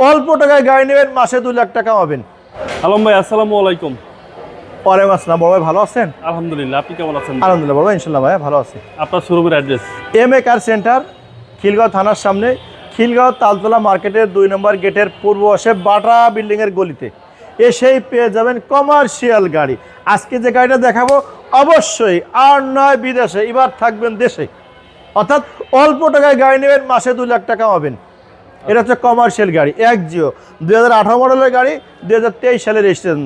অল্প টাকায় গাড়ি নেবেন, মাসে 2 লাখ টাকা পাবেন। আলম ভাই আসসালামু আলাইকুম। ওয়ালাইকুম আসসালাম। বড় ভাই ভালো আছেন? আলহামদুলিল্লাহ, আপনি কেমন আছেন? আলহামদুলিল্লাহ বড় ভাই, ইনশাআল্লাহ ভাই ভালো আছি। আপনার শোরুমের address? M A car centre, Khilgaon থানার সামনে, খিলগাঁও তালতলা মার্কেটের 2 নম্বর গেটের পূর্ব পাশে বাটা বিল্ডিংয়ের গলিতে এসেই পেয়ে যাবেন কমার্শিয়াল গাড়ি। আজকে যে গাড়িটা দেখাবো অবশ্যই আর নয় বিদেশে, এবার থাকবেন দেশে। অর্থাৎ অল্প টাকায় গাড়ি নেবেন, মাসে 2 লাখ টাকা পাবেন। এটা হচ্ছে কমার্শিয়াল গাড়ি, একজিও 2018 মডেলের গাড়ি, 2023 সালের রেজিস্ট্রেশন,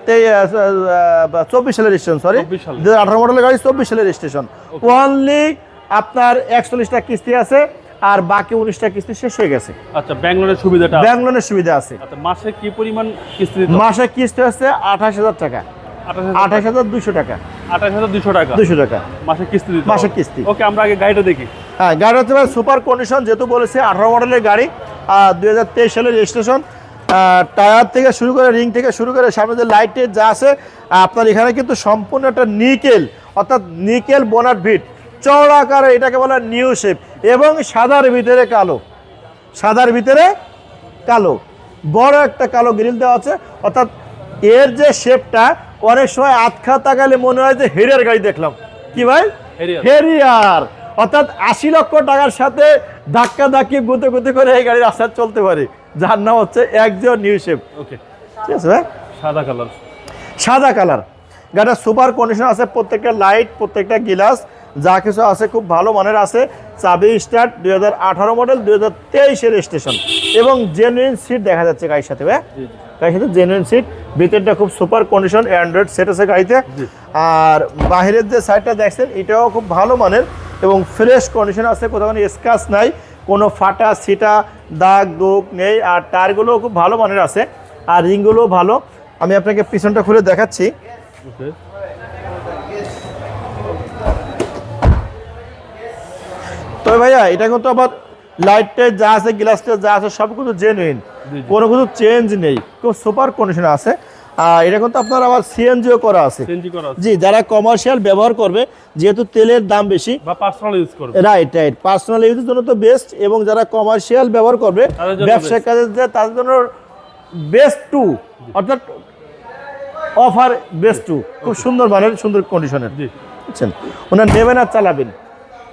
24 সালের রেজিস্ট্রেশন, সরি 2018 মডেলের গাড়ি, 24 সালের রেজিস্ট্রেশন। ওনলি আপনার 41টা কিস্তি আছে, আর বাকি 19টা কিস্তি শেষ হয়ে গেছে। আচ্ছা, ব্যাংক লোনের সুবিধাটা? ব্যাংক লোনের সুবিধা আছে। আচ্ছা, মাসে কি পরিমাণ কিস্তি দিতে? মাসে কিস্তি হচ্ছে 28,000 টাকা, 28,200 টাকা, 28,200 টাকা, 200 টাকা মাসে কিস্তি দিতে? মাসে কিস্তি। ওকে, আমরা আগে গাড়িটা দেখি। হ্যাঁ, গাড়ি হচ্ছে সুপার কন্ডিশন, যেহেতু বলেছে 18 মডেলের গাড়ি, 2023 সালের রেজিস্ট্রেশন। টায়ার থেকে শুরু করে, রিং থেকে শুরু করে, সামনে যে লাইটের যা আছে আপনার এখানে কিন্তু সম্পূর্ণ একটা নিকেল, অর্থাৎ নিকেল বোনাট ভিট, চওড়া আকারে, এটাকে বলা নিউ শেপ, এবং সাদার ভিতরে কালো, সাদার ভিতরে কালো, বড় একটা কালো গ্রিল দেওয়া আছে। অর্থাৎ এর যে শেপটা, অনেক সময় আটখা তাকালে মনে হয় যে হেরিয়ার গাড়ি দেখলাম। কি ভাই? হেরিয়ার। অর্থাৎ 80 লক্ষ টাকার সাথে ধাক্কা ধাক্কি গুতে গুতে করে এই গাড়ি রাস্তায় চলতে পারে, যার নাম হচ্ছে একজিও নিউ শেপ। ওকে, ঠিক আছে ভাই? সাদা কালার, সাদা কালার। গাড়িটা সুপার কন্ডিশন আছে, প্রত্যেকটা লাইট, প্রত্যেকটা গ্লাস যা কিছু আছে খুব ভালো মানের আছে। চাবি স্টার্ট, 2018 মডেল, 2023 এর রেজিস্ট্রেশন, এবং জেনুইন সিট দেখা যাচ্ছে গাড়ির সাথে। ভাই গাড়ির সাথে জেনুইন সিট, ভিতরটা খুব সুপার কন্ডিশন, অ্যান্ড্রয়েড সেট আছে গাড়িতে। আর বাহিরের যে সাইডটা দেখছেন এটাও খুব ভালো মানের এবং ফ্রেশ কন্ডিশন আছে, কোথাও কোনো স্ক্র্যাচ নাই, কোনো ফাটা ছিটা দাগ দুগ নেই। আর টায়ারগুলোও খুব ভালো মানের আছে, আর রিংগুলোও ভালো। আমি আপনাকে পিছনটা খুলে দেখাচ্ছি। ওকে, তবে ভাইয়া এটা কিন্তু আবার লাইটটা যা আছে, গ্লাসটা যা আছে সব কিন্তু জেনুইন, কোনো কিছু চেঞ্জ নেই, খুব সুপার কন্ডিশনে আছে। আর এটা কিন্তু আপনার আবার সিএনজিও করা আছে। জি, যারা কমার্শিয়াল ব্যবহার করবে, যেহেতু তেলের দাম বেশি, বা পার্সোনাল ইউজ করবে, রাইট রাইট, পার্সোনাল ইউজের জন্য তো বেস্ট, এবং যারা কমার্শিয়াল ব্যবহার করবে, ব্যবসায়িক কাজে তাদের জন্য বেস্ট টু, অর্থাৎ অফার বেস্ট টু, খুব সুন্দর মানের, সুন্দর কন্ডিশনের। বুঝছেন? ওনার নেবেন আর চালাবেন,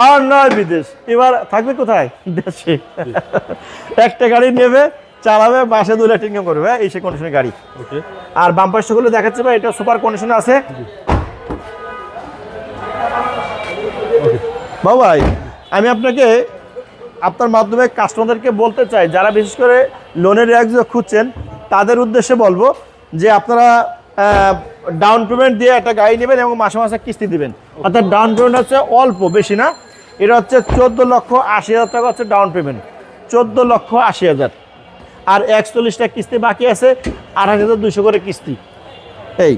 আর নয় বিদেশ, এবার থাকবে কোথায়? দেশে। একটা গাড়ি নেবে, চালাবে, মাসে 2 লাখ ইনকাম করবে, এই সে কন্ডিশনের গাড়ি। আর বাম্পার গুলো দেখাচ্ছে ভাই, এটা সুপার কন্ডিশনে আছে। ভাই আমি আপনাকে আপনার মাধ্যমে কাস্টমারদেরকে বলতে চাই, যারা বিশেষ করে লোনের একজন খুঁজছেন তাদের উদ্দেশ্যে বলবো যে আপনারা ডাউন পেমেন্ট দিয়ে একটা গাড়ি নেবেন এবং মাসে মাসে কিস্তি দিবেন। অর্থাৎ ডাউন পেমেন্ট হচ্ছে অল্প, বেশি না, এটা হচ্ছে 14,80,000 টাকা হচ্ছে ডাউন পেমেন্ট, 14,80,000। আর 41টা কিস্তি বাকি আছে, 28,200 করে কিস্তি। এই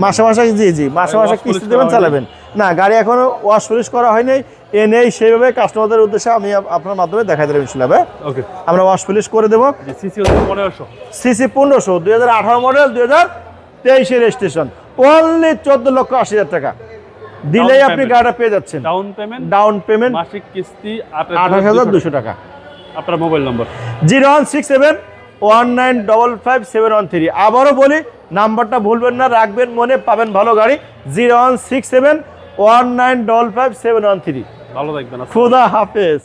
মাসে মাসে, জি জি, মাসে মাসে কিস্তি দেবেন, চালাবেন। না, গাড়ি এখনো ওয়াশ পলিশ করা হয়নি, এ নেই, সেইভাবে কাস্টমারদের উদ্দেশ্যে আমি আপনার মাধ্যমে দেখাই দেবেন ইনশাআল্লাহ। ওকে, আমরা ওয়াশ পলিশ করে দেবো। সিসি 1500, সিসি 1500, 2018 মডেল, 2023 এর রেজিস্ট্রেশন, অনলি 14,80,000 টাকা দিলেই আপনি গাড়িটা পেয়ে যাচ্ছেন। ডাউন পেমেন্ট, মাসিক কিস্তি 28,200 টাকা। আপনার মোবাইল নম্বর? 016719555713। আবারও বলি, নাম্বারটা ভুলবেন না, রাখবেন মনে, পাবেন ভালো গাড়ি। 016719555713। ভালো থাকবেন, খুদা হাফেজ।